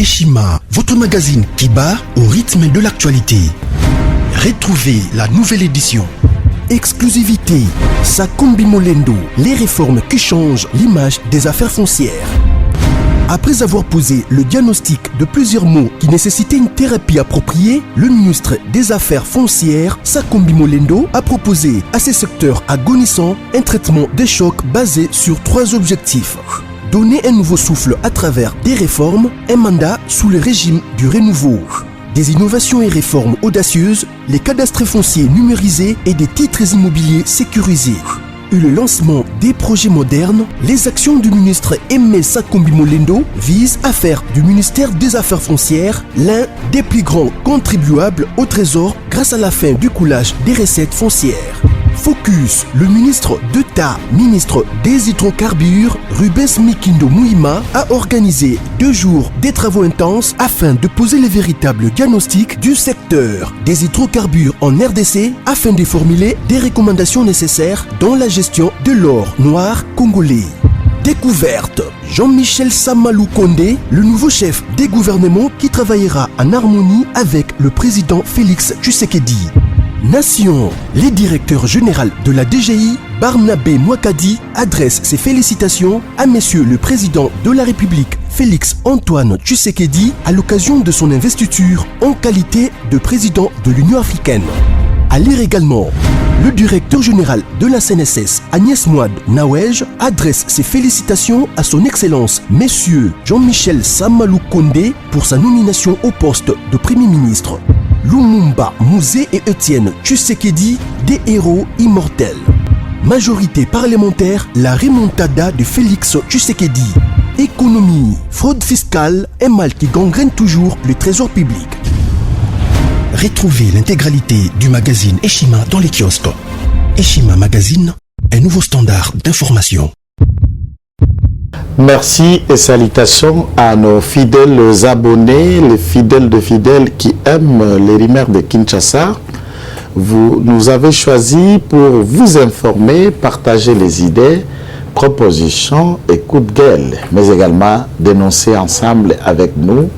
Eshima, votre magazine qui bat au rythme de l'actualité. Retrouvez la nouvelle édition. Exclusivité, Sakumbi Molendo, les réformes qui changent l'image des affaires foncières. Après avoir posé le diagnostic de plusieurs maux qui nécessitaient une thérapie appropriée, le ministre des Affaires foncières, Sakumbi Molendo, a proposé à ces secteurs agonissants un traitement des chocs basé sur 3 objectifs. Donner un nouveau souffle à travers des réformes, un mandat sous le régime du renouveau. Des innovations et réformes audacieuses, les cadastres fonciers numérisés et des titres immobiliers sécurisés. Et le lancement des projets modernes, les actions du ministre Aimé Sakumbi Molendo visent à faire du ministère des Affaires foncières l'un des plus grands contribuables au trésor grâce à la fin du coulage des recettes foncières. Focus, le ministre d'État, ministre des hydrocarbures, Rubens Mikindo Mouima, a organisé 2 jours des travaux intenses afin de poser les véritables diagnostics du secteur des hydrocarbures en RDC afin de formuler des recommandations nécessaires dans la gestion de l'or noir congolais. Découverte, Jean-Michel Samalou Kondé, le nouveau chef des gouvernements qui travaillera en harmonie avec le président Félix Tshisekedi. Nation, le directeur général de la DGI, Barnabé Mouakadi, adresse ses félicitations à Monsieur le Président de la République, Félix Antoine Tshisekedi, à l'occasion de son investiture en qualité de président de l'Union africaine. À lire également, le directeur général de la CNSS, Agnès Mouad Nawej, adresse ses félicitations à son Excellence, Monsieur Jean-Michel Samalou Kondé, pour sa nomination au poste de Premier ministre. Lumumba Mouzé et Étienne Tshisekedi, des héros immortels. Majorité parlementaire, la remontada de Félix Tshisekedi. Économie, fraude fiscale, un mal qui gangrène toujours le trésor public. Retrouvez l'intégralité du magazine Eshima dans les kiosques. Eshima Magazine, un nouveau standard d'information. Merci et salutations à nos fidèles abonnés, les fidèles de fidèles qui aiment les Rimers de Kinshasa. Vous nous avez choisi pour vous informer, partager les idées, propositions et coups de gueule, mais également dénoncer ensemble avec nous,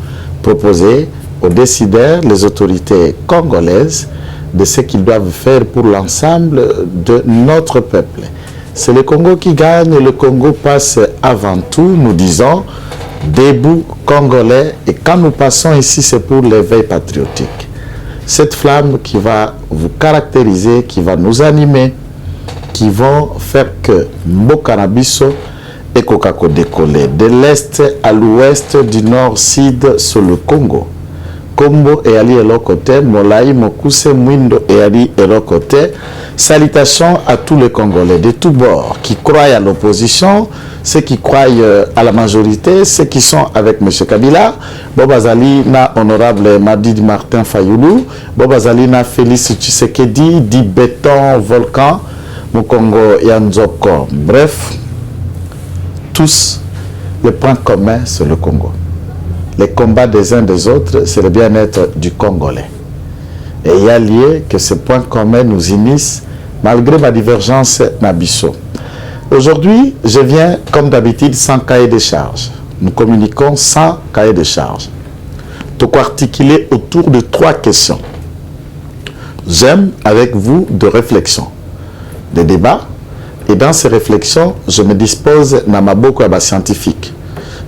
proposer aux décideurs, les autorités congolaises, de ce qu'ils doivent faire pour l'ensemble de notre peuple. C'est le Congo qui gagne, le Congo passe avant tout, nous disons, debout Congolais, et quand nous passons ici, c'est pour l'éveil patriotique. Cette flamme qui va vous caractériser, qui va nous animer, qui vont faire que Mbokanabiso et Kokako décoller de l'est à l'ouest, du nord, sud sur le Congo. Kombo et Ali Elokote, Molaï, Mokuse, Mwindo et Ali Elokote. Salutations à tous les Congolais de tous bords qui croient à l'opposition, ceux qui croient à la majorité, ceux qui sont avec M. Kabila, Bobazali na honorable Madid Martin Fayoulou, Bobazali na Félix Tshisekedi, dit béton, volcan, Mukongo Yanzoko. Bref, tous les points communs sur le Congo. Les combats des uns des autres, c'est le bien-être du Congolais. Et il y a lieu que ces points communs nous unissent malgré ma divergence Nabiso. Aujourd'hui, je viens comme d'habitude sans cahier de charge. Nous communiquons sans cahier de charge. Donc articulé autour de 3 questions. J'aime avec vous de réflexions, de débats. Et dans ces réflexions, je me dispose dans ma beaucoup à scientifique.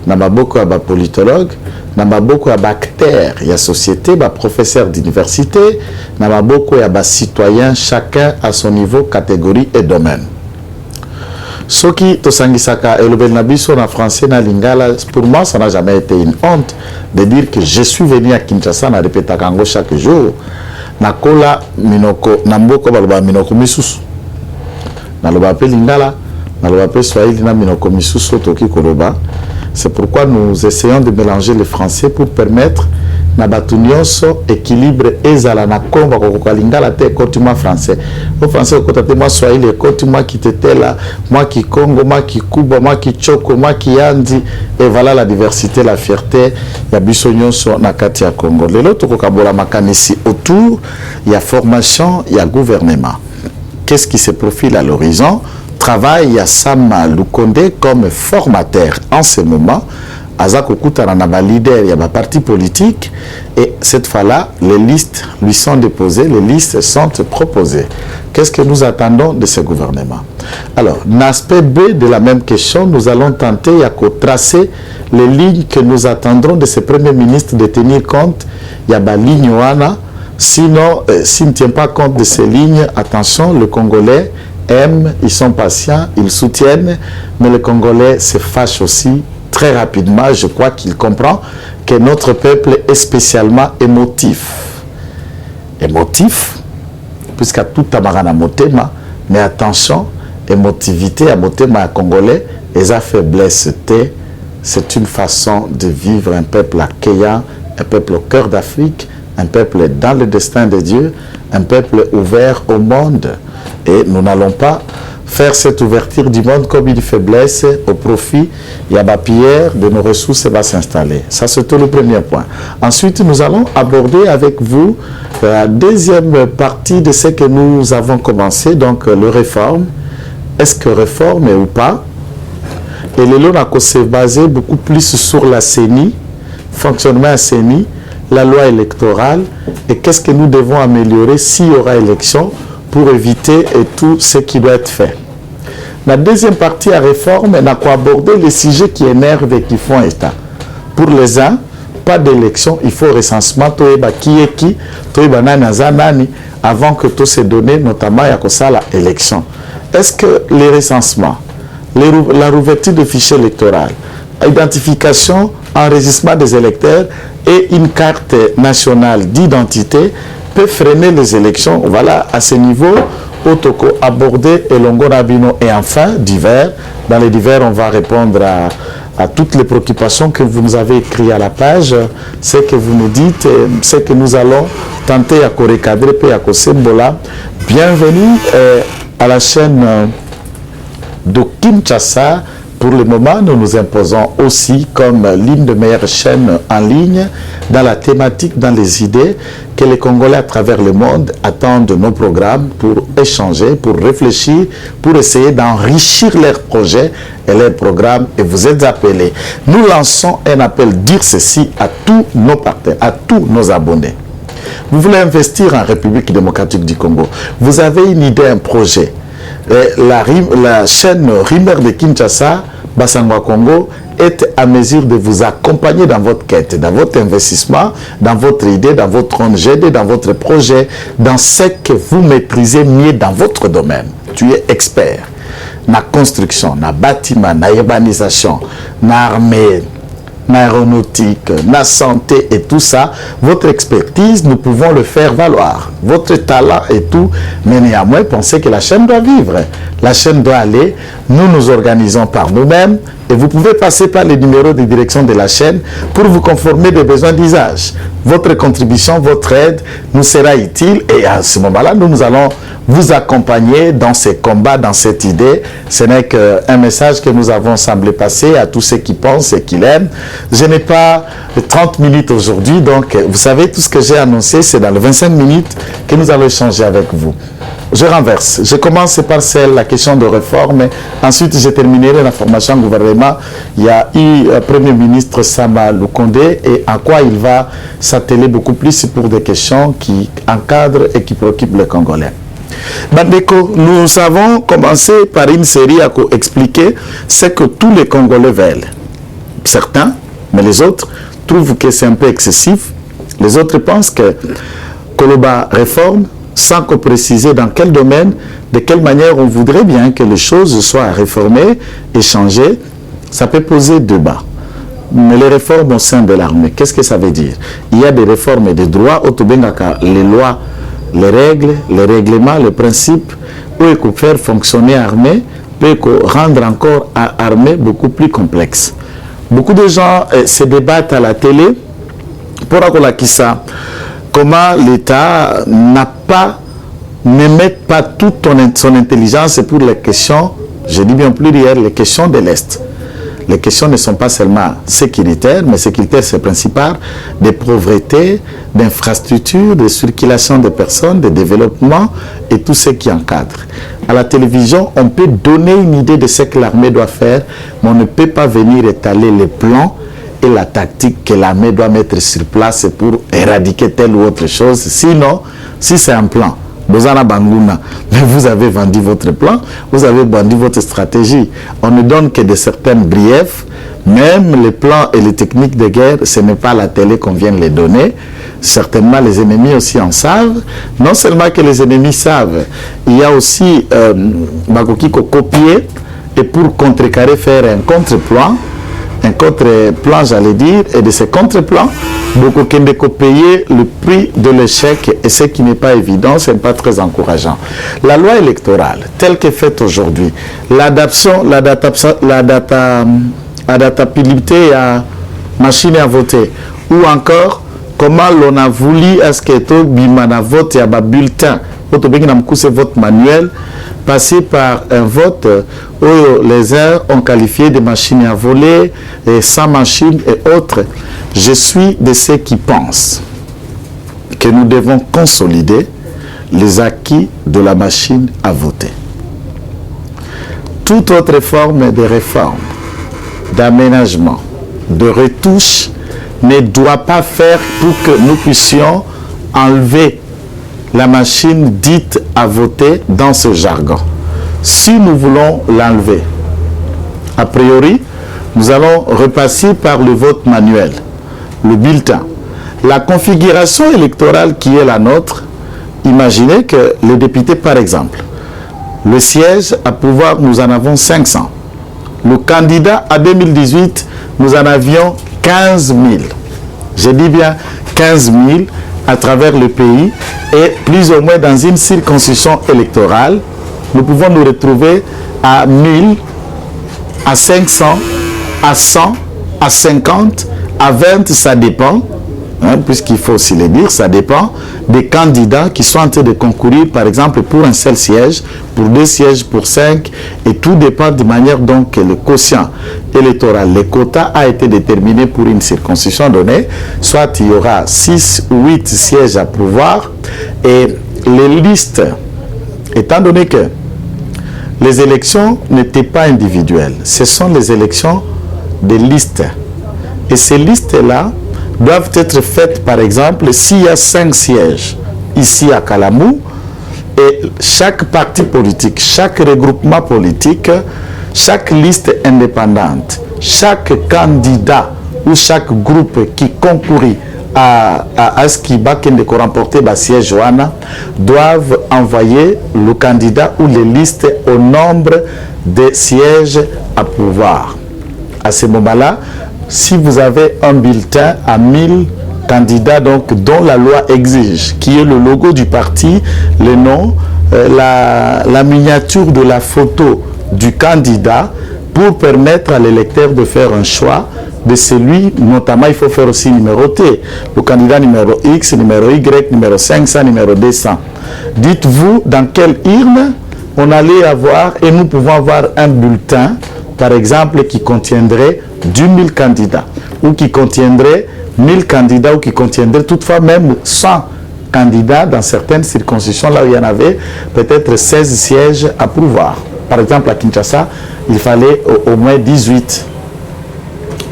Namaboko aba politologue, namaboko aba acteur, il y a société, ba professeur d'université, namaboko aba citoyen, chacun à son niveau, catégorie et domaine. Soki Tosangisaka et le Belnabiso en français na lingala, pour moi ça n'a jamais été une honte de dire que je suis venu à Kinshasa na répéta kango chaque jour. Nakola minoko namboko baloba minoko misusu. Naloba pe lingala, naloba pe swahili na minoko misusu toki koloba. C'est pourquoi nous essayons de mélanger le français pour permettre na batunyoso équilibre ezala na komba ko lingala te kotima français. Au français ko tate moi swahili kotima qui tete là, moi qui Congo, moi qui Kuba, moi qui Choko, moi qui Yandi, et voilà la diversité, la fierté ya biso nyonso na kati ya Congo. Lelo to ko kabola makanisi autour, il y a formation, il y a gouvernement. Qu'est-ce qui se profile à l'horizon? Travaille à Sam Lukonde comme formateur en ce moment Azak Okuta n'a leader, il y a un parti politique, et cette fois-là, les listes lui sont déposées, les listes sont proposées. Qu'est-ce que nous attendons de ce gouvernement? Alors, l'aspect B de la même question, nous allons tenter à tracer les lignes que nous attendrons de ce Premier ministre de tenir compte. Il y a des lignes wana. Sinon, s'il ne tient pas compte de ces lignes, attention, le Congolais aime, ils sont patients, ils soutiennent, mais le Congolais se fâche aussi très rapidement. Je crois qu'il comprend que notre peuple est spécialement émotif. Émotif, puisqu'à tout tamarana motema, mais attention, émotivité à motema à Congolais, et à faiblesse, c'est une façon de vivre un peuple accueillant, un peuple au cœur d'Afrique, un peuple dans le destin de Dieu, un peuple ouvert au monde. Et nous n'allons pas faire cette ouverture du monde comme une faiblesse au profit. Il y a la pierre de nos ressources va s'installer. Ça, c'est tout le premier point. Ensuite, nous allons aborder avec vous la deuxième partie de ce que nous avons commencé, donc le réforme. Est-ce que réforme ou pas? Et le lot s'est basé beaucoup plus sur la CENI, fonctionnement à CENI, la loi électorale, et qu'est-ce que nous devons améliorer s'il y aura élection pour éviter tout ce qui doit être fait. La deuxième partie à réforme, on a quoi aborder les sujets qui énervent et qui font état. Pour les uns, pas d'élection, il faut recensement, qui est qui, avant que tout se donne, notamment à la élection. Est-ce que les recensements, la rouverture de fichiers électoraux, identification, enregistrement des électeurs et une carte nationale d'identité peut freiner les élections? Voilà, à ce niveau, Otoko abordé et Longonabino. Et enfin, divers. Dans les divers, on va répondre à toutes les préoccupations que vous nous avez écrites à la page, ce que vous nous dites, ce que nous allons tenter à recadrer et à Kosembola. Bienvenue à la chaîne de Kinshasa. Pour le moment, nous nous imposons aussi comme l'une des meilleures chaînes en ligne dans la thématique, dans les idées que les Congolais à travers le monde attendent de nos programmes pour échanger, pour réfléchir, pour essayer d'enrichir leurs projets et leurs programmes. Et vous êtes appelés. Nous lançons un appel dire ceci à tous nos partenaires, à tous nos abonnés. Vous voulez investir en République démocratique du Congo. Vous avez une idée, un projet. La chaîne Rimer de Kinshasa, Bassangwa Congo, est à mesure de vous accompagner dans votre quête, dans votre investissement, dans votre idée, dans votre ONG, dans votre projet, dans ce que vous maîtrisez mieux dans votre domaine. Tu es expert. Na construction, na bâtiment, na urbanisation, na armée, aéronautique, la santé et tout ça, votre expertise, nous pouvons le faire valoir. Votre talent et tout, mais néanmoins, pensez que la chaîne doit vivre. La chaîne doit aller, nous nous organisons par nous-mêmes et vous pouvez passer par les numéros de direction de la chaîne pour vous conformer des besoins d'usage. Votre contribution, votre aide nous sera utile et à ce moment-là, nous allons vous accompagner dans ces combats, dans cette idée. Ce n'est qu'un message que nous avons semblé passer à tous ceux qui pensent et qui l'aiment. Je n'ai pas 30 minutes aujourd'hui, donc vous savez, tout ce que j'ai annoncé, c'est dans les 25 minutes que nous allons échanger avec vous. Je renverse. Je commence par la question de réforme. Ensuite, je terminerai la formation gouvernement. Il y a eu le Premier ministre Sama Lukonde et à quoi il va s'atteler beaucoup plus pour des questions qui encadrent et qui préoccupent les Congolais. Bandeko, nous avons commencé par une série à expliquer ce que tous les Congolais veulent. Certains, mais les autres, trouvent que c'est un peu excessif. Les autres pensent que Koloba réforme, sans qu'on précise dans quel domaine, de quelle manière on voudrait bien que les choses soient réformées et changées, ça peut poser débat. Mais les réformes au sein de l'armée, qu'est-ce que ça veut dire? Il y a des réformes et des droits, les lois, les règles, les règlements, les principes, pour faire fonctionner l'armée, pour rendre encore l'armée beaucoup plus complexe. Beaucoup de gens se débattent à la télé pour ça. Comment l'État ne met pas toute son intelligence pour les questions, je dis bien pluriel, les questions de l'Est. Les questions ne sont pas seulement sécuritaires, mais sécuritaire c'est principal, de pauvreté, d'infrastructures, de circulation de personnes, de développement et tout ce qui encadre. À la télévision, on peut donner une idée de ce que l'armée doit faire, mais on ne peut pas venir étaler les plans et la tactique que l'armée doit mettre sur place pour éradiquer telle ou autre chose. Sinon, si c'est un plan, Bozana Bangouna, mais vous avez vendu votre plan, vous avez vendu votre stratégie. On ne donne que de certaines briefs. Même les plans et les techniques de guerre, ce n'est pas à la télé qu'on vient de les donner. Certainement, les ennemis aussi en savent. Non seulement que les ennemis savent, il y a aussi Bakoki copier et pour contrecarrer, faire un contre-plan, j'allais dire, et de ce contre-plan, beaucoup qui ne payer le prix de l'échec, et ce qui n'est pas évident, ce n'est pas très encourageant. La loi électorale, telle qu'elle est faite aujourd'hui, l'adaptabilité à machine à voter, ou encore comment l'on a voulu à ce que tout bimana vote et à bulletin, vote manuel, passer par un vote où les uns ont qualifié de machines à voler, et sans machine et autres. Je suis de ceux qui pensent que nous devons consolider les acquis de la machine à voter. Toute autre forme de réforme, d'aménagement, de retouche ne doit pas faire pour que nous puissions enlever la machine dite à voter dans ce jargon. Si nous voulons l'enlever, a priori, nous allons repasser par le vote manuel, le bulletin. La configuration électorale qui est la nôtre, imaginez que les députés, par exemple, le siège à pouvoir, nous en avons 500. Le candidat à 2018, nous en avions 15 000. Je dis bien 15 000 à travers le pays et plus ou moins dans une circonscription électorale, nous pouvons nous retrouver à 1000, à 500, à 100, à 50, à 20, ça dépend, hein, puisqu'il faut aussi le dire, ça dépend des candidats qui sont en train de concourir, par exemple, pour un seul siège, pour 2 sièges, pour 5, et tout dépend de manière donc que le quotient électoral, le quota a été déterminé pour une circonscription donnée, soit il y aura 6 ou 8 sièges à pouvoir, et les listes, étant donné que les élections n'étaient pas individuelles, ce sont les élections des listes. Et ces listes-là doivent être faites, par exemple, s'il y a 5 sièges ici à Kalamou, et chaque parti politique, chaque regroupement politique, chaque liste indépendante, chaque candidat ou chaque groupe qui concourit à ce qui va remporter le siège Johanna doivent envoyer le candidat ou les listes au nombre de sièges à pouvoir. À ce moment-là, si vous avez un bulletin à 1000 candidats donc, dont la loi exige, qui est le logo du parti, le nom, la miniature de la photo du candidat pour permettre à l'électeur de faire un choix de celui, notamment il faut faire aussi numéroter, le candidat numéro X, numéro Y, numéro 500, numéro 200. Dites-vous dans quelle urne on allait avoir, et nous pouvons avoir un bulletin, par exemple, qui contiendrait 10 000 candidats, ou qui contiendrait 1000 candidats, ou qui contiendrait toutefois même 100 candidats dans certaines circonscriptions, là où il y en avait peut-être 16 sièges à pouvoir. Par exemple, à Kinshasa, il fallait au moins 18.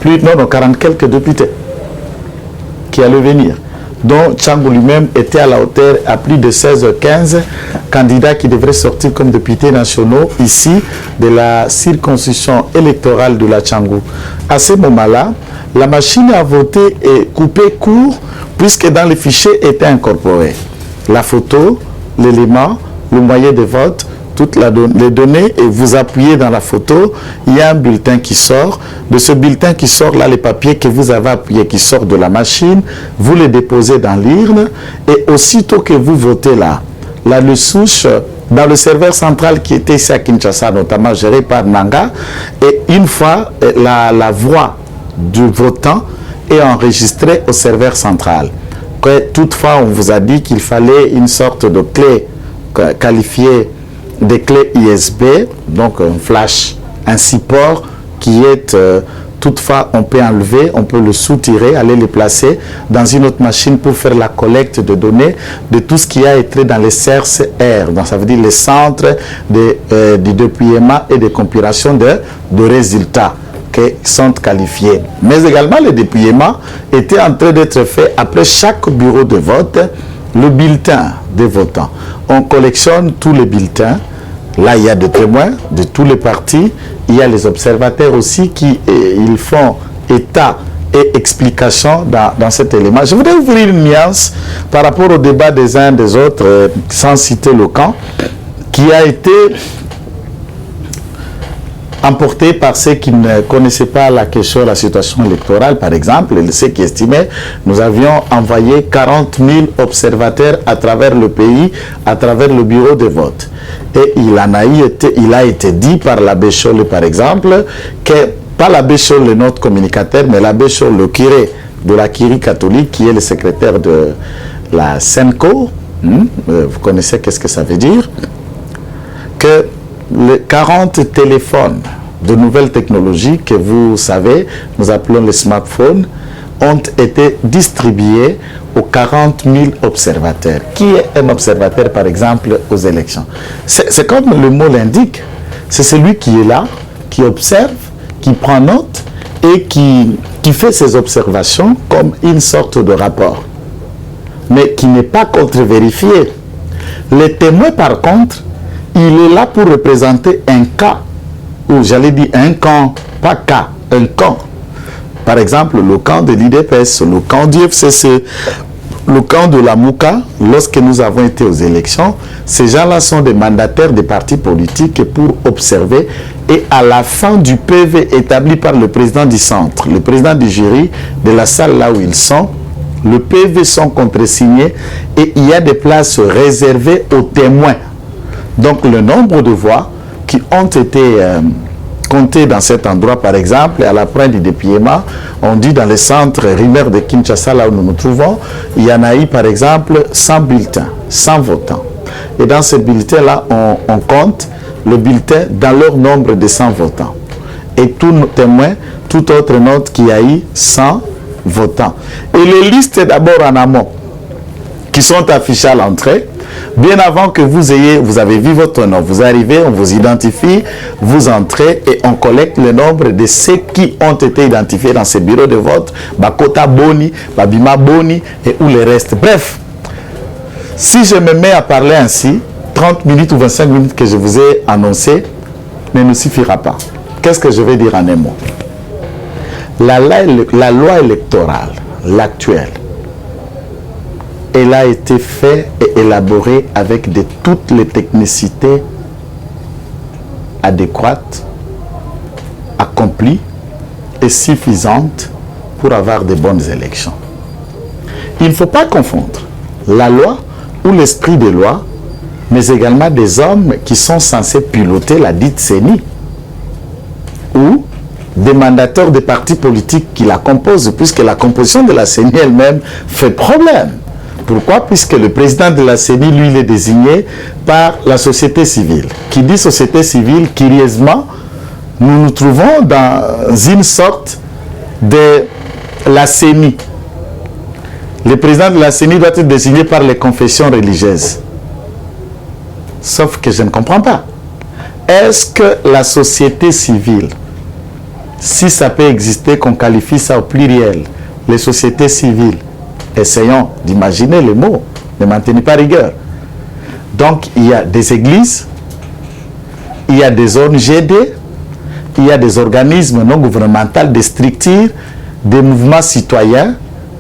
Non, 40 quelques députés qui allaient venir, dont Tchangou lui-même était à la hauteur à plus de 16-15 candidats qui devraient sortir comme députés nationaux ici de la circonscription électorale de la Tchangou. À ce moment-là, la machine à voter est coupée court puisque dans le fichier était incorporé la photo, l'élément, le moyen de vote, toutes les données, et vous appuyez dans la photo, il y a un bulletin qui sort. De ce bulletin qui sort là, les papiers que vous avez appuyés qui sortent de la machine, vous les déposez dans l'urne, et aussitôt que vous votez là, le souche dans le serveur central qui était ici à Kinshasa, notamment géré par Nanga, et une fois la voix du votant est enregistrée au serveur central. Toutefois, on vous a dit qu'il fallait une sorte de clé qualifiée des clés ISB, donc un flash, un support qui est toutefois on peut enlever, on peut le soutirer, aller le placer dans une autre machine pour faire la collecte de données de tout ce qui a été dans les CRCR, donc ça veut dire les centres de déploiement et de compilation de résultats. qui sont qualifiés. Mais également, le dépouillement était en train d'être fait après chaque bureau de vote, le bulletin des votants. On collectionne tous les bulletins. Là, il y a des témoins de tous les partis. Il y a les observateurs aussi qui ils font état et explication dans cet élément. Je voudrais ouvrir une nuance par rapport au débat des uns des autres, sans citer le camp, qui a été emporté par ceux qui ne connaissaient pas la question, la situation électorale, par exemple, et ceux qui estimaient nous avions envoyé 40 000 observateurs à travers le pays, à travers le bureau de vote. Et il a été dit par l'abbé Scholl, par exemple, que, pas l'abbé Scholl, le notre communicateur, mais l'abbé Scholl, le curé de la Curie catholique, qui est le secrétaire de la SENCO, vous connaissez qu'est-ce que ça veut dire, que les 40 téléphones de nouvelles technologies que vous savez, nous appelons les smartphones, ont été distribués aux 40 000 observateurs. Qui est un observateur, par exemple, aux élections? C'est comme le mot l'indique. C'est celui qui est là, qui observe, qui prend note et qui fait ses observations comme une sorte de rapport, mais qui n'est pas contre-vérifié. Les témoins, par contre, il est là pour représenter un cas, ou j'allais dire un camp, pas cas, un camp. Par exemple, le camp de l'IDPS, le camp du FCC, le camp de la Mouka, lorsque nous avons été aux élections, ces gens-là sont des mandataires des partis politiques pour observer. Et à la fin du PV établi par le président du centre, le président du jury, de la salle là où ils sont, le PV sont contresignés et il y a des places réservées aux témoins. Donc le nombre de voix qui ont été comptées dans cet endroit, par exemple, à la fin du dépouillement, on dit dans le centre Rimer de Kinshasa, là où nous nous trouvons, il y en a eu par exemple 100 bulletins, 100 votants. Et dans ces bulletins-là, on compte le bulletin dans leur nombre de 100 votants. Et tout témoin, tout autre note qui a eu 100 votants. Et les listes d'abord en amont, qui sont affichées à l'entrée, bien avant que vous avez vu votre nom, vous arrivez, on vous identifie, vous entrez et on collecte le nombre de ceux qui ont été identifiés dans ces bureaux de vote, Bakota Boni, Babima Boni et où les restes. Bref, si je me mets à parler ainsi, 30 minutes ou 25 minutes que je vous ai annoncé ne nous suffira pas. Qu'est-ce que je vais dire en un mot? La loi électorale, l'actuelle, elle a été faite et élaborée avec toutes les technicités adéquates, accomplies et suffisantes pour avoir de bonnes élections. Il ne faut pas confondre la loi ou l'esprit de loi, mais également des hommes qui sont censés piloter la dite CENI ou des mandateurs des partis politiques qui la composent, puisque la composition de la CENI elle-même fait problème. Pourquoi? Puisque le président de la CENI, lui, il est désigné par la société civile. Qui dit société civile, curieusement, nous nous trouvons dans une sorte de la CENI. Le président de la CENI doit être désigné par les confessions religieuses. Sauf que je ne comprends pas. Est-ce que la société civile, si ça peut exister, qu'on qualifie ça au pluriel, les sociétés civiles, essayons d'imaginer les mots, ne maintenez pas rigueur. Donc, il y a des églises, il y a des ONGD, il y a des organismes non gouvernementaux, des structures, des mouvements citoyens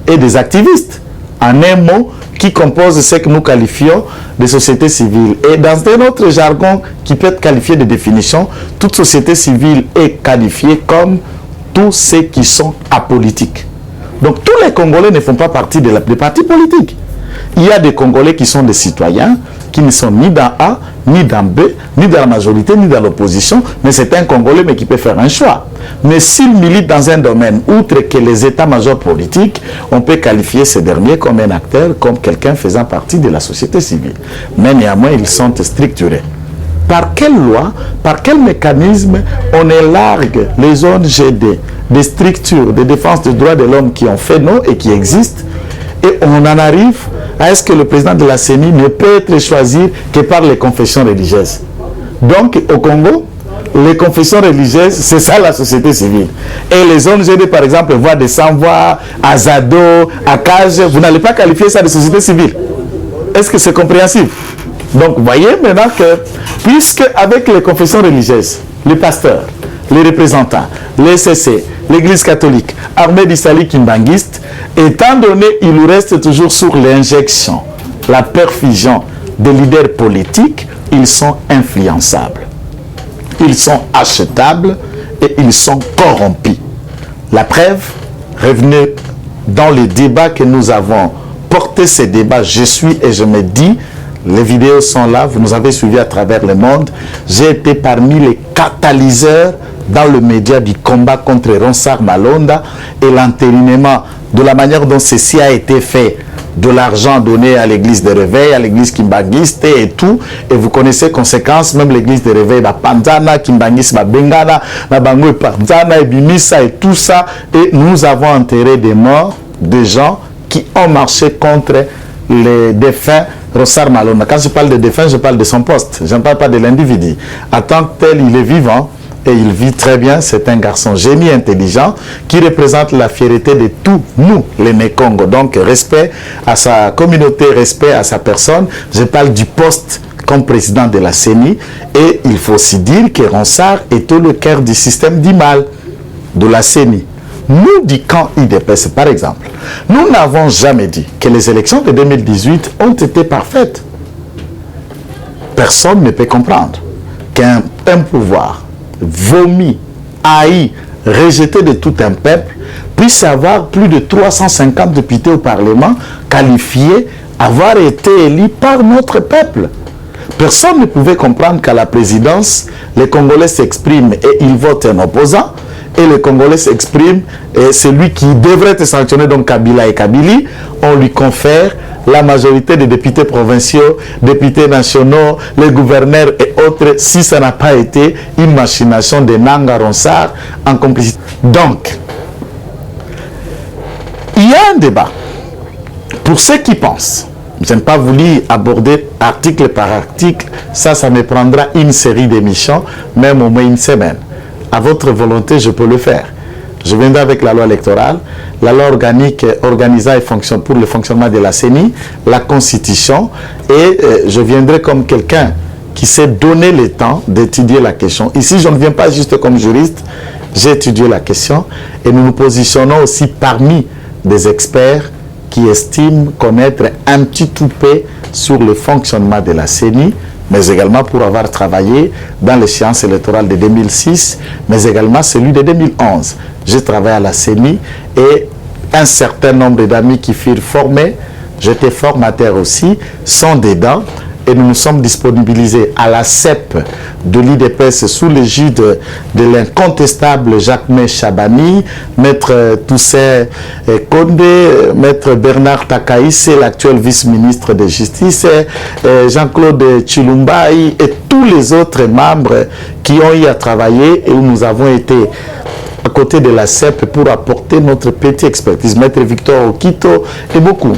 et des activistes. En un mot, qui composent ce que nous qualifions de société civile. Et dans un autre jargon qui peut être qualifié de définition, toute société civile est qualifiée comme tous ceux qui sont apolitiques. Donc tous les Congolais ne font pas partie des partis politiques. Il y a des Congolais qui sont des citoyens, qui ne sont ni dans A, ni dans B, ni dans la majorité, ni dans l'opposition, mais c'est un Congolais mais qui peut faire un choix. Mais s'il milite dans un domaine, outre que les états-majors politiques, on peut qualifier ces derniers comme un acteur, comme quelqu'un faisant partie de la société civile. Mais néanmoins, ils sont structurés. Par quelle loi, par quel mécanisme on élargue les ONGD, des structures de défense des droits de l'homme qui ont fait nom et qui existent, et on en arrive à est-ce que le président de la CENI ne peut être choisi que par les confessions religieuses? Donc au Congo, les confessions religieuses, c'est ça la société civile. Et les ONG, par exemple, Voix des Sans-Voix, Azado, Akage, vous n'allez pas qualifier ça de société civile. Est-ce que c'est compréhensible? Donc, vous voyez maintenant que, puisque avec les confessions religieuses, les pasteurs, les représentants, les CC, l'Église catholique, armée d'Issali kimbanguiste, étant donné, il nous reste toujours sur l'injection, la perfusion des leaders politiques, ils sont influençables. Ils sont achetables et ils sont corrompus. La preuve, revenez dans les débats que nous avons porté ces débats, je suis et je me dis, les vidéos sont là, vous nous avez suivis à travers le monde. J'ai été parmi les catalyseurs dans le média du combat contre Ronsard Malonda et l'entérinement de la manière dont ceci a été fait, de l'argent donné à l'église de réveil, à l'église kimbanguiste et tout. Et vous connaissez les conséquences, même l'église de réveil, la Panzana, Kimbangis, la Bengana, la Bango, Panzana, et Bimissa et tout ça. Et nous avons enterré des morts, des gens qui ont marché contre les défunts Ronsard Malonda. Quand je parle de défunts, je parle de son poste. Je ne parle pas de l'individu. En tant que tel, il est vivant. Et il vit très bien, c'est un garçon génie intelligent qui représente la fierté de tous nous, les Mékongo. Donc, respect à sa communauté, respect à sa personne. Je parle du poste comme président de la CENI. Et il faut aussi dire que Ronsard est au cœur du système d'Imal de la CENI. Nous, du camp IDPS, par exemple, nous n'avons jamais dit que les élections de 2018 ont été parfaites. Personne ne peut comprendre qu'un pouvoir vomi, haï, rejeté de tout un peuple, puisse avoir plus de 350 députés au Parlement qualifiés, avoir été élus par notre peuple. Personne ne pouvait comprendre qu'à la présidence, les Congolais s'expriment et ils votent un opposant, et les Congolais s'expriment et celui qui devrait être sanctionné, donc Kabila et Kabili, on lui confère la majorité des députés provinciaux, députés nationaux, les gouverneurs et autres, si ça n'a pas été une machination de Nanga Ronsard en complicité. Donc, il y a un débat. Pour ceux qui pensent, je n'ai pas voulu aborder article par article, ça me prendra une série d'émissions, même au moins une semaine. À votre volonté, je peux le faire. Je viendrai avec la loi électorale, la loi organique organisant et fonction pour le fonctionnement de la CENI, la Constitution, et je viendrai comme quelqu'un qui s'est donné le temps d'étudier la question. Ici, je ne viens pas juste comme juriste, j'ai étudié la question et nous nous positionnons aussi parmi des experts qui estiment connaître un petit toupet sur le fonctionnement de la CENI, mais également pour avoir travaillé dans les séances électorales de 2006, mais également celui de 2011. J'ai travaillé à la CENI et un certain nombre d'amis qui furent formés, j'étais formateur aussi, sont dedans et nous nous sommes disponibilisés à la CEP de l'IDPS sous l'égide de l'incontestable Jacques-Mé Chabani, Maître Toussaint Condé, Maître Bernard Takaïs, l'actuel vice-ministre de Justice, Jean-Claude Chilumbaï et tous les autres membres qui ont eu à travailler et où nous avons été à côté de la CEP pour apporter notre petite expertise. Maître Victor Okito et beaucoup.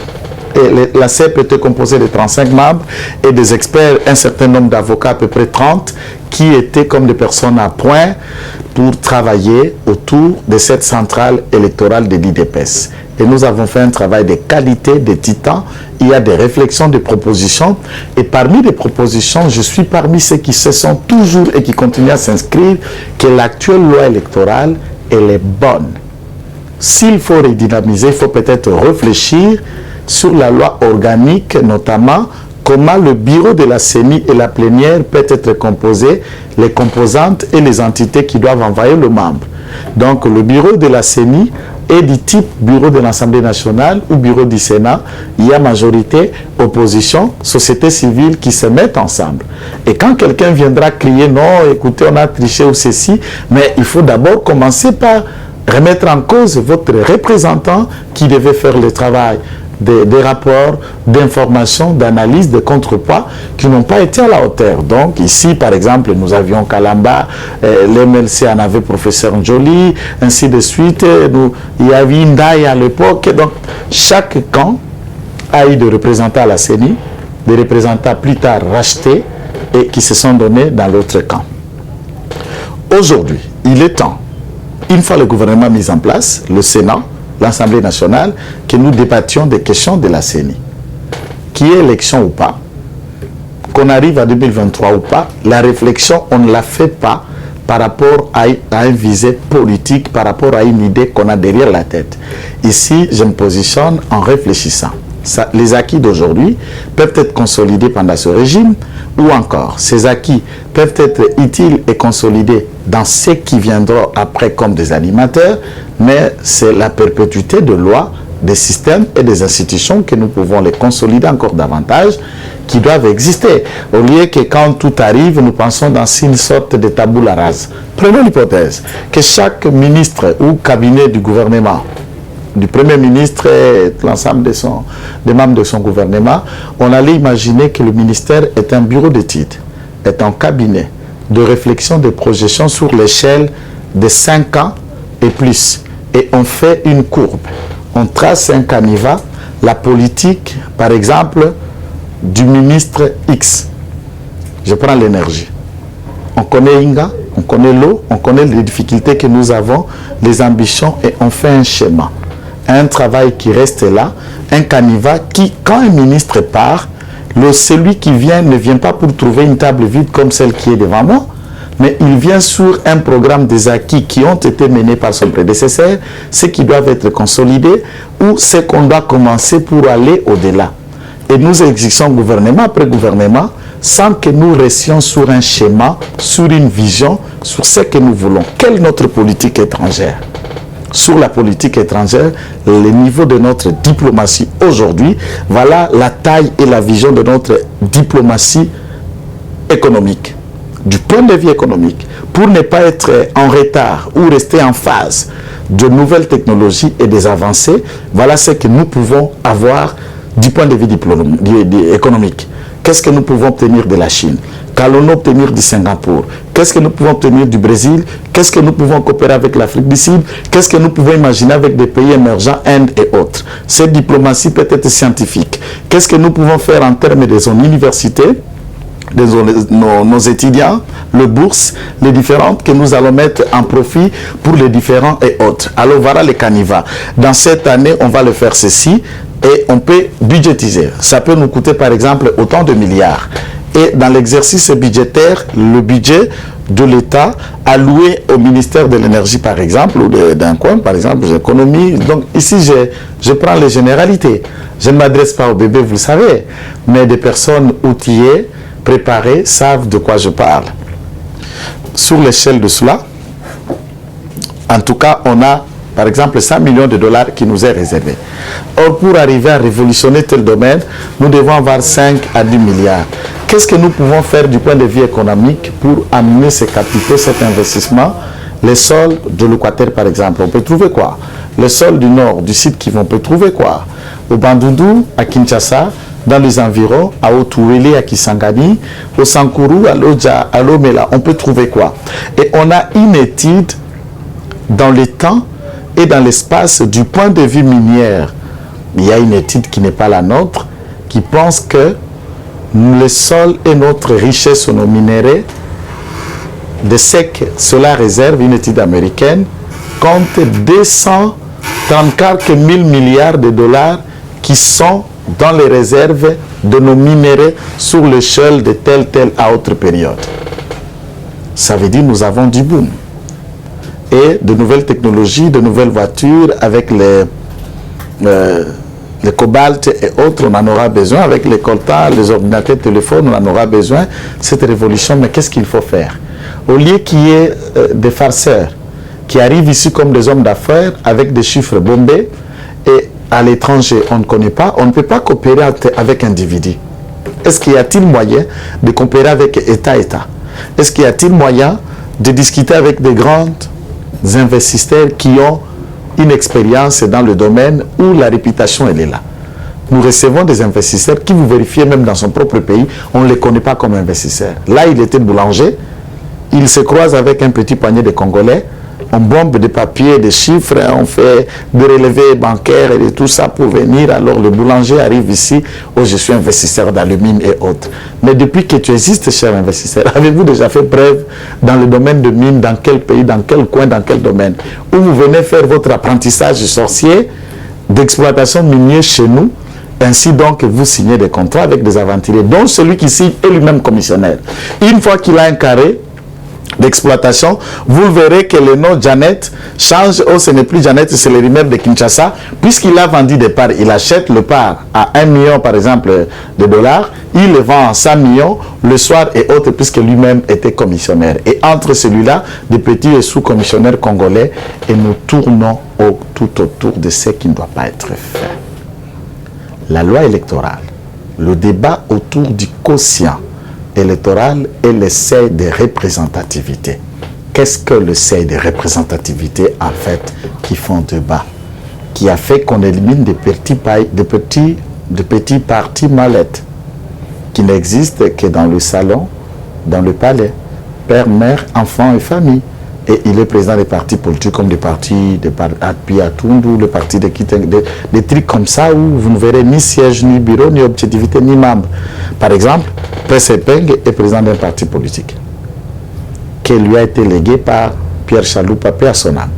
Et la CEP était composée de 35 membres et des experts, un certain nombre d'avocats, à peu près 30, qui étaient comme des personnes à point pour travailler autour de cette centrale électorale de l'IDPS. Et nous avons fait un travail de qualité, de titan. Il y a des réflexions, des propositions. Et parmi les propositions, je suis parmi ceux qui se sont toujours et qui continuent à s'inscrire que l'actuelle loi électorale, elle est bonne. S'il faut redynamiser, il faut peut-être réfléchir sur la loi organique, notamment comment le bureau de la CENI et la plénière peut être composé, les composantes et les entités qui doivent envoyer le membre. Donc le bureau de la CENI est du type bureau de l'Assemblée nationale ou bureau du Sénat. Il y a majorité, opposition, société civile qui se mettent ensemble. Et quand quelqu'un viendra crier non, écoutez, on a triché ou ceci, mais il faut d'abord commencer par remettre en cause votre représentant qui devait faire le travail des rapports, d'informations, d'analyse, de contrepoids qui n'ont pas été à la hauteur. Donc ici, par exemple, nous avions Kalamba, l'MLC en avait professeur Njoli, ainsi de suite. Il y avait Ndaï à l'époque. Donc chaque camp a eu des représentants à la CENI, des représentants plus tard rachetés et qui se sont donnés dans l'autre camp. Aujourd'hui, il est temps, une fois le gouvernement mis en place, le Sénat, l'Assemblée nationale, que nous débattions des questions de la CENI. Qu'il y ait élection ou pas, qu'on arrive à 2023 ou pas, la réflexion, on ne la fait pas par rapport à un visée politique, par rapport à une idée qu'on a derrière la tête. Ici, je me positionne en réfléchissant. Les acquis d'aujourd'hui peuvent être consolidés pendant ce régime, ou encore, ces acquis peuvent être utiles et consolidés dans ce qui viendra après comme des animateurs, mais c'est la perpétuité de loi, des systèmes et des institutions que nous pouvons les consolider encore davantage, qui doivent exister. Au lieu que quand tout arrive, nous pensons dans une sorte de tabula rase. Prenons l'hypothèse que chaque ministre ou cabinet du gouvernement, du Premier ministre et l'ensemble des membres de son gouvernement, on allait imaginer que le ministère est un bureau d'études, est un cabinet de réflexion, de projection sur l'échelle de 5 ans et plus. Et on fait une courbe. On trace un canevas, la politique, par exemple, du ministre X. Je prends l'énergie. On connaît Inga, on connaît l'eau, on connaît les difficultés que nous avons, les ambitions, et on fait un schéma. Un travail qui reste là, un canevas qui, quand un ministre part, celui qui vient ne vient pas pour trouver une table vide comme celle qui est devant moi, mais il vient sur un programme des acquis qui ont été menés par son prédécesseur, ceux qui doivent être consolidés ou ce qu'on doit commencer pour aller au-delà. Et nous exerçons gouvernement après gouvernement sans que nous restions sur un schéma, sur une vision, sur ce que nous voulons. Quelle est notre politique étrangère? Sur la politique étrangère, le niveau de notre diplomatie aujourd'hui, voilà la taille et la vision de notre diplomatie économique. Du point de vue économique, pour ne pas être en retard ou rester en phase de nouvelles technologies et des avancées, voilà ce que nous pouvons avoir du point de vue économique. Qu'est-ce que nous pouvons obtenir de la Chine? Qu'allons-nous obtenir du Singapour? Qu'est-ce que nous pouvons obtenir du Brésil? Qu'est-ce que nous pouvons coopérer avec l'Afrique du Sud? Qu'est-ce que nous pouvons imaginer avec des pays émergents, Inde et autres? Cette diplomatie peut être scientifique. Qu'est-ce que nous pouvons faire en termes de son université, nos étudiants, le bourse, les différentes que nous allons mettre en profit pour les différents et autres. Alors voilà le canevas. Dans cette année, on va le faire ceci et on peut budgétiser. Ça peut nous coûter par exemple autant de milliards. Et dans l'exercice budgétaire, le budget de l'État alloué au ministère de l'énergie par exemple, ou d'un coin par exemple, l'économie. Donc ici, je prends les généralités. Je ne m'adresse pas aux bébés, vous le savez, mais des personnes outillées, préparés, savent de quoi je parle. Sur l'échelle de cela, en tout cas, on a, par exemple, 100 millions de dollars qui nous est réservé. Or, pour arriver à révolutionner tel domaine, nous devons avoir 5 à 10 milliards. Qu'est-ce que nous pouvons faire du point de vue économique pour amener ces capitaux, cet investissement? Les sols de l'Équateur, par exemple, on peut trouver quoi? Les sols du nord, du sud Kivu, on peut trouver quoi? Au Bandundu, à Kinshasa, dans les environs, à Otuwele, à Kisangani, au Sankuru, à Lodja, à Lomela, on peut trouver quoi? Et on a une étude dans le temps et dans l'espace du point de vue minière. Il y a une étude qui n'est pas la nôtre, qui pense que le sol est notre richesse sur nos minéraux, de ce que cela réserve, une étude américaine, compte 234 000 milliards de dollars qui sont dans les réserves de nos minéraux sur l'échelle de telle à autre période. Ça veut dire que nous avons du boom. Et de nouvelles technologies, de nouvelles voitures avec les cobalt et autres, on en aura besoin. Avec les coltans, les ordinateurs, téléphones, on en aura besoin. Cette révolution, mais qu'est-ce qu'il faut faire? Au lieu qu'il y ait des farceurs qui arrivent ici comme des hommes d'affaires avec des chiffres bombés et à l'étranger, on ne connaît pas, on ne peut pas coopérer avec individus. Est-ce qu'il y a-t-il moyen de coopérer avec État? Est-ce qu'il y a-t-il moyen de discuter avec des grands investisseurs qui ont une expérience dans le domaine où la réputation elle est là? Nous recevons des investisseurs qui, vous vérifiez même dans son propre pays, on ne les connaît pas comme investisseurs. Là, il était boulanger, il se croise avec un petit poignet de Congolais, On bombe des papiers, des chiffres, on fait des relevés bancaires et tout ça pour venir. Alors le boulanger arrive ici, oh je suis investisseur dans le mine et autres. Mais depuis que tu existes, cher investisseur, avez-vous déjà fait preuve dans le domaine de mine, dans quel pays, dans quel coin, dans quel domaine, où vous venez faire votre apprentissage sorcier d'exploitation minière chez nous? Ainsi donc, vous signez des contrats avec des aventuriers, dont celui qui signe est lui-même commissionnaire. Une fois qu'il a un carré d'exploitation, vous verrez que le nom Janet change. Oh, ce n'est plus Janet, c'est le Rimer de Kinshasa, puisqu'il a vendu des parts. Il achète le part à 1 million, par exemple, de dollars. Il le vend à 100 millions le soir et autres, puisque lui-même était commissionnaire. Et entre celui-là, des petits et sous-commissionnaires congolais, et nous tournons tout autour de ce qui ne doit pas être fait. La loi électorale, le débat autour du quotient électoral et le seuil de représentativité. Qu'est-ce que le seuil de représentativité, en fait, qui font débat, qui a fait qu'on élimine des petits partis mallettes qui n'existent que dans le salon, dans le palais, père, mère, enfants et famille. Et il est président des partis politiques comme des partis de Apiatundu, le parti de Kiteng, des trucs comme ça où vous ne verrez ni siège, ni bureau, ni objectivité, ni membre. Par exemple, Presse Peng est président d'un parti politique qui lui a été légué par Pierre Chaloupa, paix à son âme.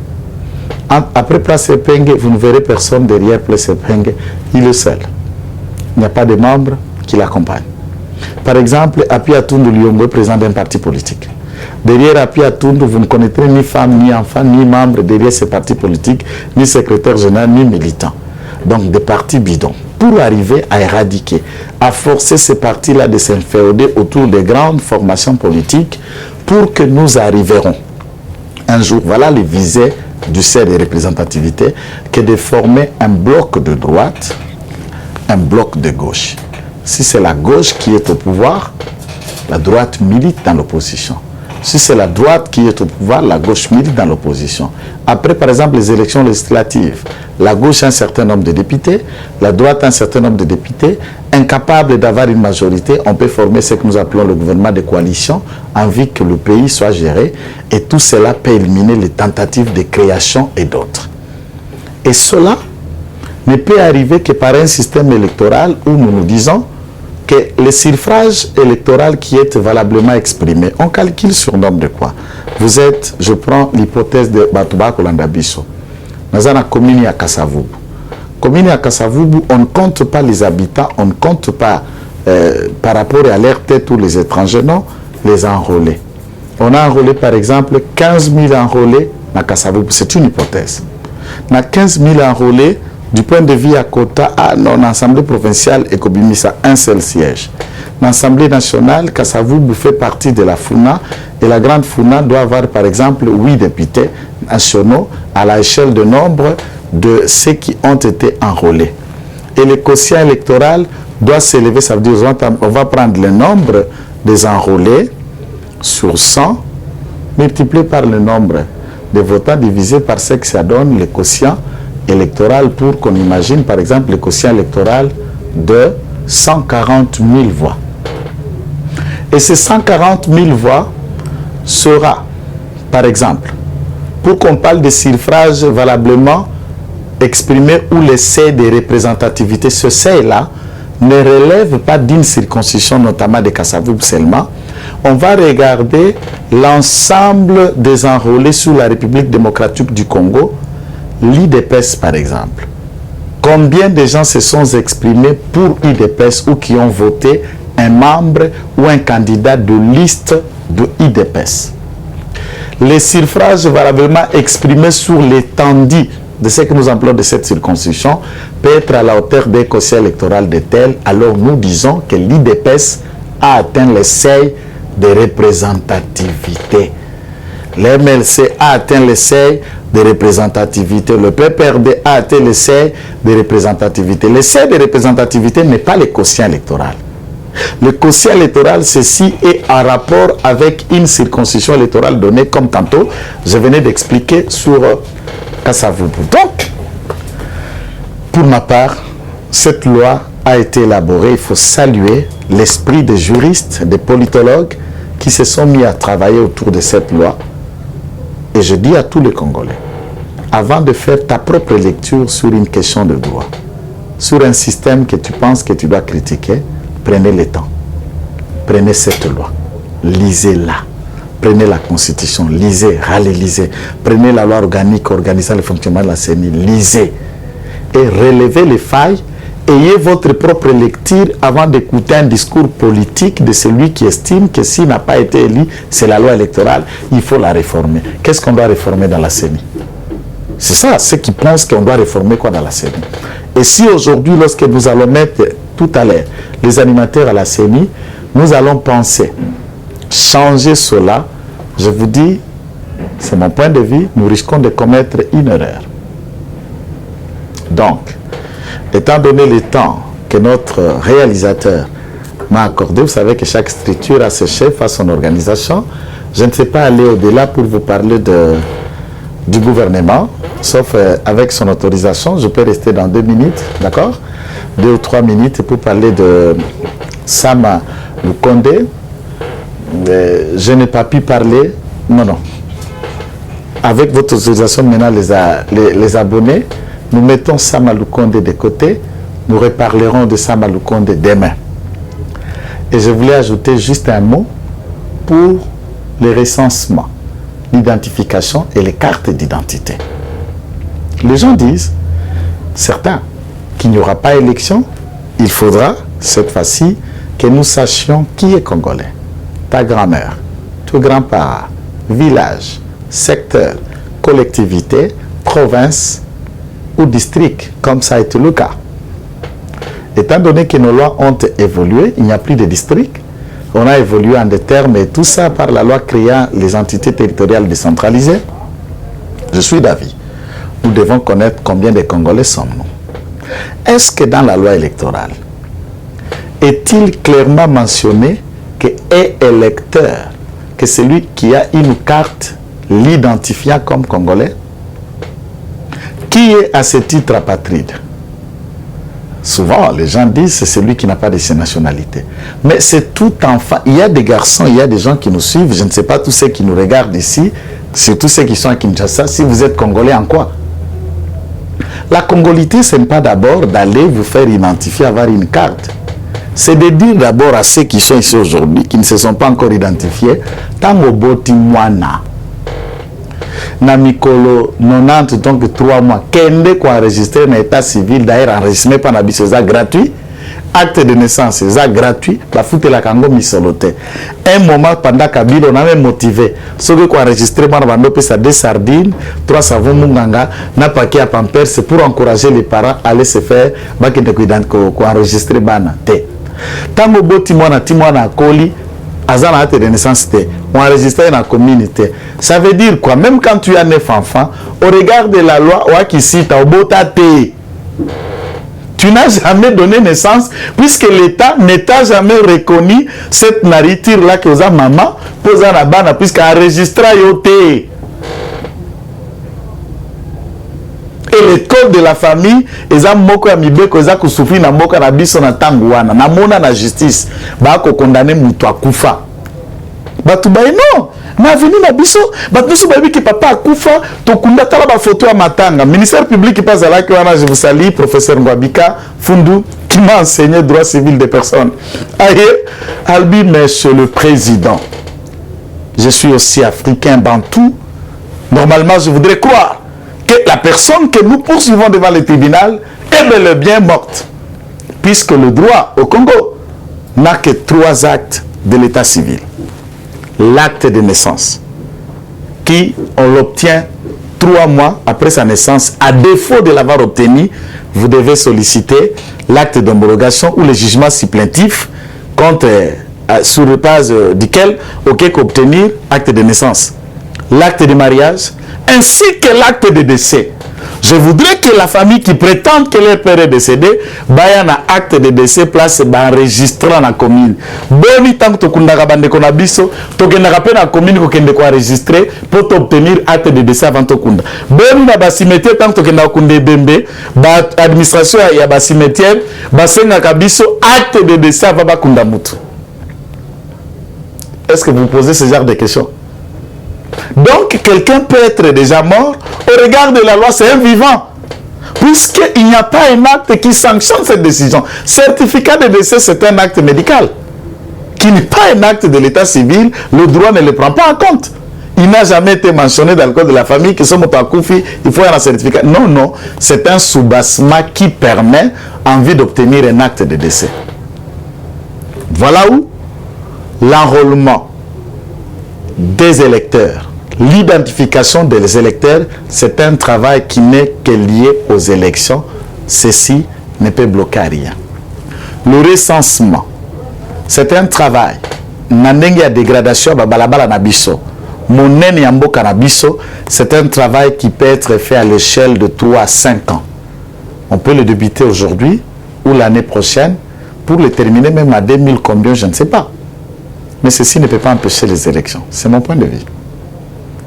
Après Presse Peng, vous ne verrez personne derrière Presse Peng, il est seul. Il n'y a pas de membres qui l'accompagnent. Par exemple, Apiatundu Lyongo est président d'un parti politique. Derrière Apiatundu, vous ne connaîtrez ni femme, ni enfant, ni membre derrière ces partis politiques, ni secrétaire général, ni militant. Donc des partis bidons. Pour arriver à éradiquer, à forcer ces partis-là de s'inféoder autour des grandes formations politiques pour que nous arriverons un jour, voilà les visées du seuil de représentativité, que de former un bloc de droite, un bloc de gauche. Si c'est la gauche qui est au pouvoir, la droite milite dans l'opposition. Si c'est la droite qui est au pouvoir, la gauche milite dans l'opposition. Après, par exemple, les élections législatives, la gauche a un certain nombre de députés, la droite a un certain nombre de députés. Incapable d'avoir une majorité, on peut former ce que nous appelons le gouvernement de coalition, en vue que le pays soit géré. Et tout cela peut éliminer les tentatives de création et d'autres. Et cela ne peut arriver que par un système électoral où nous nous disons que le suffrage électoral qui est valablement exprimé, on calcule sur nombre de quoi? Vous êtes, je prends l'hypothèse de Batouba Kolandabiso. Nous avons la commune à Kassavubu. Commune à Kassavubu, on ne compte pas les habitants, on ne compte pas par rapport à leur tête tous les étrangers, non, les enrôlés. On a enrôlé par exemple 15 000 enrôlés à Kassavubu, c'est une hypothèse. On a 15 000 enrôlés. Du point de vue à Kota, l'Assemblée provinciale et Kobimisa, un seul siège. L'Assemblée nationale, Kassavubu fait partie de la FUNA, et la grande FUNA doit avoir par exemple 8 députés nationaux à l'échelle de nombre de ceux qui ont été enrôlés. Et le quotient électoral doit s'élever, ça veut dire on va prendre le nombre des enrôlés sur 100, multiplié par le nombre de votants divisé par ce que ça donne le quotient électoral, pour qu'on imagine par exemple le quotient électoral de 140 000 voix. Et ces 140 000 voix sera, par exemple, pour qu'on parle de suffrage valablement exprimé ou le seuil de représentativité, ce seuil-là ne relève pas d'une circonscription, notamment de Kassavubu seulement. On va regarder l'ensemble des enrôlés sous la République démocratique du Congo, l'IDPS par exemple. Combien de gens se sont exprimés pour IDPS ou qui ont voté un membre ou un candidat de liste de IDPS? Les suffrages valablement exprimés sur l'étendue de ce que nous appelons de cette circonscription peut être à la hauteur des quotients électoraux de tel, alors nous disons que l'IDPS a atteint le seuil de représentativité. L'MLC a atteint le seuil de représentativité. Le PPRD a atteint le seuil de représentativité. Le seuil de représentativité n'est pas le quotient électoral. Le quotient électoral, ceci est en rapport avec une circonscription électorale donnée, comme tantôt je venais d'expliquer sur Kassavubu. Donc, pour ma part, cette loi a été élaborée. Il faut saluer l'esprit des juristes, des politologues qui se sont mis à travailler autour de cette loi Et je dis à tous les Congolais, avant de faire ta propre lecture sur une question de droit, sur un système que tu penses que tu dois critiquer, prenez le temps. Prenez cette loi, lisez-la. Prenez la Constitution, lisez, lisez. Prenez la loi organique organisant le fonctionnement de la CENI, lisez. Et relevez les failles. Ayez votre propre lecture avant d'écouter un discours politique de celui qui estime que s'il n'a pas été élu, c'est la loi électorale, il faut la réformer. Qu'est-ce qu'on doit réformer dans la CENI? C'est ça, ceux qui pensent qu'on doit réformer quoi dans la CENI. Et si aujourd'hui, lorsque nous allons mettre tout à l'heure les animateurs à la CENI, nous allons penser, changer cela, je vous dis, c'est mon point de vue, nous risquons de commettre une erreur. Donc, étant donné le temps que notre réalisateur m'a accordé, vous savez que chaque structure a ses chefs, a son organisation. Je ne sais pas aller au-delà pour vous parler du gouvernement, sauf avec son autorisation. Je peux rester dans 2 minutes, d'accord? 2 ou 3 minutes pour parler de Sama Lukonde. Je n'ai pas pu parler, non. Avec votre autorisation maintenant, les abonnés, nous mettons Sama Lukonde de côté, nous reparlerons de Sama Lukonde demain. Et je voulais ajouter juste un mot pour le recensement, l'identification et les cartes d'identité. Les gens disent, certains, qu'il n'y aura pas élection, il faudra, cette fois-ci, que nous sachions qui est congolais. Ta grand-mère, ton grand-père, village, secteur, collectivité, province, ou district, comme ça a été le cas. Étant donné que nos lois ont évolué, il n'y a plus de district, on a évolué en des termes et tout ça par la loi créant les entités territoriales décentralisées. Je suis d'avis. Nous devons connaître combien de Congolais sommes-nous. Est-ce que dans la loi électorale, est-il clairement mentionné que est électeur, que celui qui a une carte l'identifiant comme Congolais? Qui est à ce titre apatride? Souvent, les gens disent c'est celui qui n'a pas de ses nationalités. Mais c'est tout enfant. Il y a des garçons, il y a des gens qui nous suivent. Je ne sais pas tous ceux qui nous regardent ici, surtout ceux qui sont à Kinshasa. Si vous êtes Congolais, en quoi? La congolité, ce n'est pas d'abord d'aller vous faire identifier, avoir une carte. C'est de dire d'abord à ceux qui sont ici aujourd'hui, qui ne se sont pas encore identifiés, tango boti mwana. Na mikolo 90, donc 3 mois, kende ko enregistré dans l'état civil, d'ailleurs enregistré par la biso, c'est gratuit. Acte de naissance, c'est gratuit. Ba foutre la kango misoloté. Un moment pendant Kabila, on a même motivé. Ce qui est enregistré par la bande, c'est 2 sardines, 3 savons munganga, n'a pas qu'à Pampers, c'est pour encourager les parents à aller se faire, bah qui est enregistré bana. Tango boti mwana timwana koli. Azana acte de naissance, on enregistre dans la communauté. Ça veut dire quoi? Même quand tu as 9 enfants, au regard de la loi, tu n'as jamais donné naissance, puisque l'État ne t'a jamais reconnu cette nourriture-là que vous avez maman, posant la banane, puisqu'elle enregistre yoté. Et le code de la famille, ils ont moko ya mibeko, ils ont souffert na moko na biso na tanguana, na mona na justice, ba ko condamner mutu akufa. Batu ba non, na venu na biso, batu so ba ki papa akufa, to kunda tala ba photo ya matanga. Ministère public qui passe là que je vous salue professeur Ngwabika Fundu qui m'a enseigné droit civil des personnes. Aïe, Albi, monsieur le président. Je suis aussi africain bantou. Normalement, je voudrais croire que la personne que nous poursuivons devant le tribunal est bel et bien morte. Puisque le droit au Congo n'a que 3 actes de l'état civil. L'acte de naissance, qui on l'obtient 3 mois après sa naissance. À défaut de l'avoir obtenu, vous devez solliciter l'acte d'homologation ou le jugement supplétif contre, sur le base duquel auquel obtenir acte de naissance, l'acte de mariage, ainsi que l'acte de décès. Je voudrais que la famille qui prétend que leur père est décédé, baya na acte de décès place enregistré dans la commune. Boni tant que tu kundaka bande kona biso, to kendaka pe na commune ko kende ko enregistrer pour obtenir acte de décès avant to kunda. Boni na ba cimetière tant que kenda kunde bembe, ba administration ya ba cimetière, ba senga kabiso acte de décès avant ba kunda mutu. Est-ce que vous posez ce genre de questions? Donc, quelqu'un peut être déjà mort. Au regard de la loi, c'est un vivant. Puisqu'il n'y a pas un acte qui sanctionne cette décision. Certificat de décès, c'est un acte médical. Qui n'est pas un acte de l'état civil, le droit ne le prend pas en compte. Il n'a jamais été mentionné dans le code de la famille que son motakoufi, il faut un certificat. Non, non, c'est un soubassement qui permet envie d'obtenir un acte de décès. Voilà où l'enrôlement des électeurs, l'identification des électeurs, c'est un travail qui n'est que lié aux élections. Ceci ne peut bloquer rien. Le recensement, c'est un travail. Nandengi a dégradation balabala na biso. Monene yamboka na biso, c'est un travail qui peut être fait à l'échelle de 3 à 5 ans. On peut le débuter aujourd'hui ou l'année prochaine pour le terminer même à 2000 combien, je ne sais pas. Mais ceci ne peut pas empêcher les élections. C'est mon point de vue.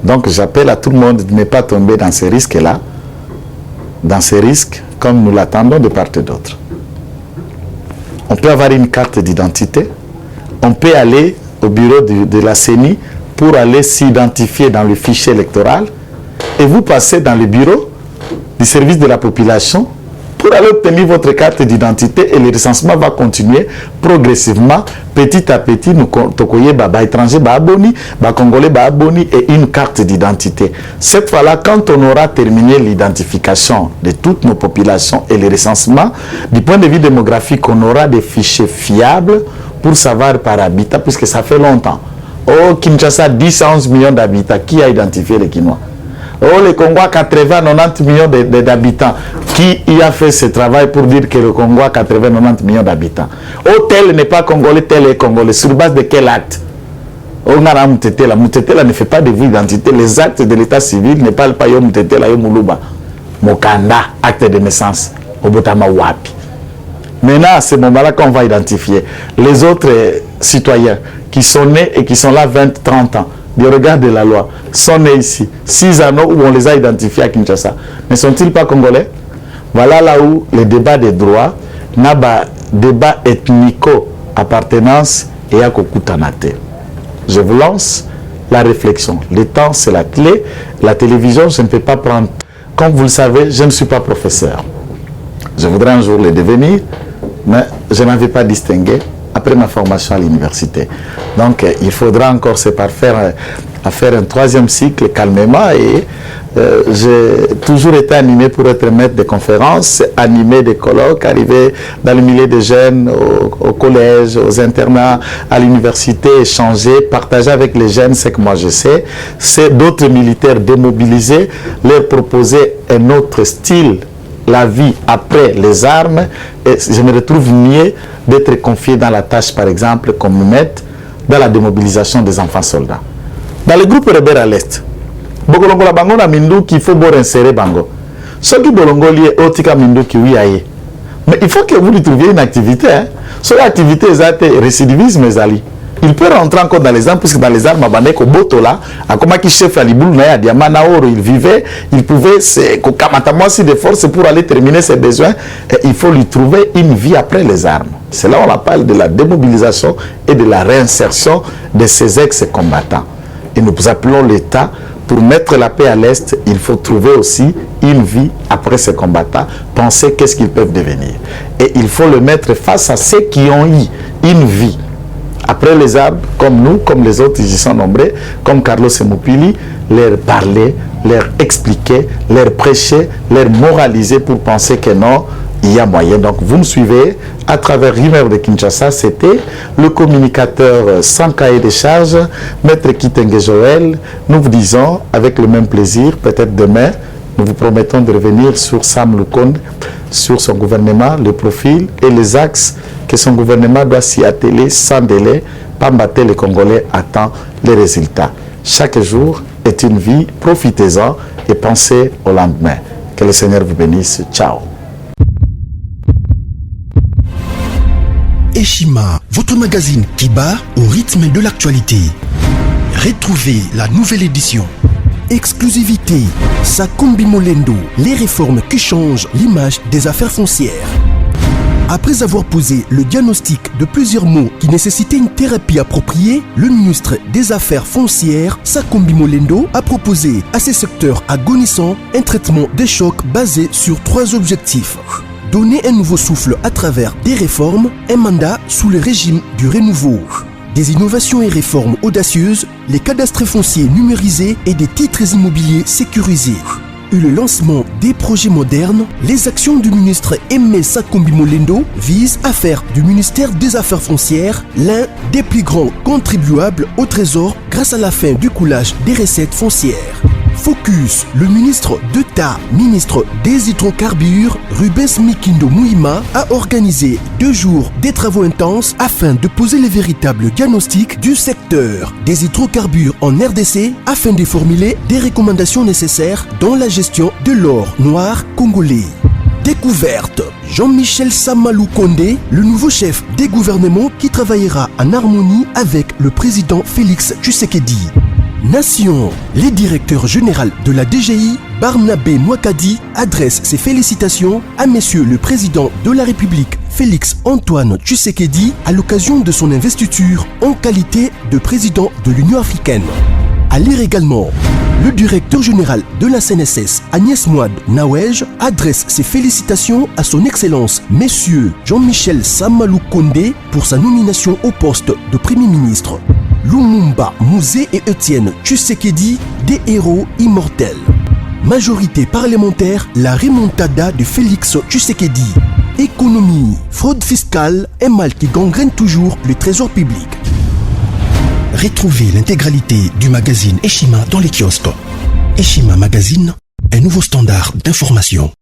Donc j'appelle à tout le monde de ne pas tomber dans ces risques-là, dans ces risques comme nous l'attendons de part et d'autre. On peut avoir une carte d'identité, on peut aller au bureau de la CENI pour aller s'identifier dans le fichier électoral et vous passez dans le bureau du service de la population pour aller obtenir votre carte d'identité et le recensement va continuer progressivement, petit à petit, nous tokoye baba étranger ba aboni, ba congolais ba aboni et une carte d'identité. Cette fois-là, quand on aura terminé l'identification de toutes nos populations et le recensement, du point de vue démographique, on aura des fichiers fiables pour savoir par habitant, puisque ça fait longtemps. Oh, Kinshasa, 10 à 11 millions d'habitants. Qui a identifié les Kinois? Oh, le Congo a 80-90 millions d'habitants. Qui y a fait ce travail pour dire que le Congo a 80-90 millions d'habitants? Oh, tel n'est pas congolais, tel est congolais. Sur base de quel acte? Oh, Ngara Moutetela. Moutetela ne fait pas de vie d'identité. Les actes de l'état civil ne parlent pas yo Moutetela, yo Moulouba. Mokanda, acte de naissance. Obotama Wapi. Maintenant, à ce moment-là qu'on va identifier les autres citoyens qui sont nés et qui sont là 20-30 ans, du regard de la loi, sont nés ici, 6 anneaux où on les a identifiés à Kinshasa. Ne sont-ils pas congolais? Voilà là où le débat des droits n'a pas débat ethnico-appartenance et à Kokutanate. Je vous lance la réflexion. Le temps, c'est la clé. La télévision, je ne peux pas prendre. Comme vous le savez, je ne suis pas professeur. Je voudrais un jour le devenir, mais je n'avais pas distingué après ma formation à l'université. Donc, il faudra encore se parfaire à faire un 3e cycle calmement et j'ai toujours été animé pour être maître de conférences, animé des colloques, arriver dans le milieu des jeunes, au collège, aux internats, à l'université, échanger, partager avec les jeunes ce que moi je sais. C'est d'autres militaires démobilisés, leur proposer un autre style, la vie après les armes, et je me retrouve mieux d'être confié dans la tâche, par exemple, comme maître dans la démobilisation des enfants soldats. Dans le groupe rebelle à l'Est, Bokolongo la bango na minduki, il faut bon insérer bango. Ce qui bolongo lié otika minduki oui aye. Mais il faut que vous lui trouviez une activité. Hein. Sur l'activité, c'est récidivisme, Zali. Il peut rentrer encore dans les armes, puisque dans les armes, Abaneko Botola, à comment qui chef à Liboul, à Diamana Oro, il vivait, il pouvait, c'est des forces pour aller terminer ses besoins. Et il faut lui trouver une vie après les armes. C'est là où on parle de la démobilisation et de la réinsertion de ces ex-combattants. Et nous appelons l'État, pour mettre la paix à l'Est, il faut trouver aussi une vie après ces combattants, penser qu'est-ce qu'ils peuvent devenir. Et il faut le mettre face à ceux qui ont eu une vie après les armes, comme nous, comme les autres, ils y sont nombreux, comme Carlos Moupili, leur parler, leur expliquer, leur prêcher, leur moraliser pour penser que non, il y a moyen. Donc vous me suivez à travers Rumeur de Kinshasa. C'était le communicateur sans cahier de charges, Maître Kitenge Joël. Nous vous disons avec le même plaisir, peut-être demain, nous vous promettons de revenir sur Sam Lukonde, sur son gouvernement, le profil et les axes que son gouvernement doit s'y atteler sans délai. Pambaté, les Congolais attendent les résultats. Chaque jour est une vie, profitez-en et pensez au lendemain. Que le Seigneur vous bénisse. Ciao. Eshima, votre magazine qui bat au rythme de l'actualité. Retrouvez la nouvelle édition. Exclusivité, Sakumbi Molendo, les réformes qui changent l'image des affaires foncières. Après avoir posé le diagnostic de plusieurs maux qui nécessitaient une thérapie appropriée, le ministre des Affaires foncières, Sakombi Molendo, a proposé à ces secteurs agonissants un traitement des chocs basé sur 3 objectifs. Donner un nouveau souffle à travers des réformes, un mandat sous le régime du renouveau. Des innovations et réformes audacieuses, les cadastres fonciers numérisés et des titres immobiliers sécurisés. Et le lancement des projets modernes, les actions du ministre Aimé Sakombi Molendo visent à faire du ministère des Affaires foncières l'un des plus grands contribuables au trésor grâce à la fin du coulage des recettes foncières. Focus, le ministre d'État, ministre des hydrocarbures, Rubens Mikindo Mouima, a organisé 2 jours des travaux intenses afin de poser les véritables diagnostics du secteur des hydrocarbures en RDC afin de formuler des recommandations nécessaires dans la gestion de l'or noir congolais. Découverte, Jean-Michel Samalou Kondé, le nouveau chef des gouvernements qui travaillera en harmonie avec le président Félix Tshisekedi. Nation, le directeur général de la DGI, Barnabé Mwakadi, adresse ses félicitations à Monsieur le Président de la République, Félix Antoine Tshisekedi, à l'occasion de son investiture en qualité de président de l'Union africaine. À lire également, le directeur général de la CNSS, Agnès Mouad Nawej, adresse ses félicitations à son Excellence, Monsieur Jean-Michel Samalou Kondé, pour sa nomination au poste de Premier ministre. Lumumba Mouzé et Étienne Tshisekedi, des héros immortels. Majorité parlementaire, la remontada de Félix Tshisekedi. Économie, fraude fiscale, un mal qui gangrène toujours le trésor public. Retrouvez l'intégralité du magazine Eshima dans les kiosques. Eshima Magazine, un nouveau standard d'information.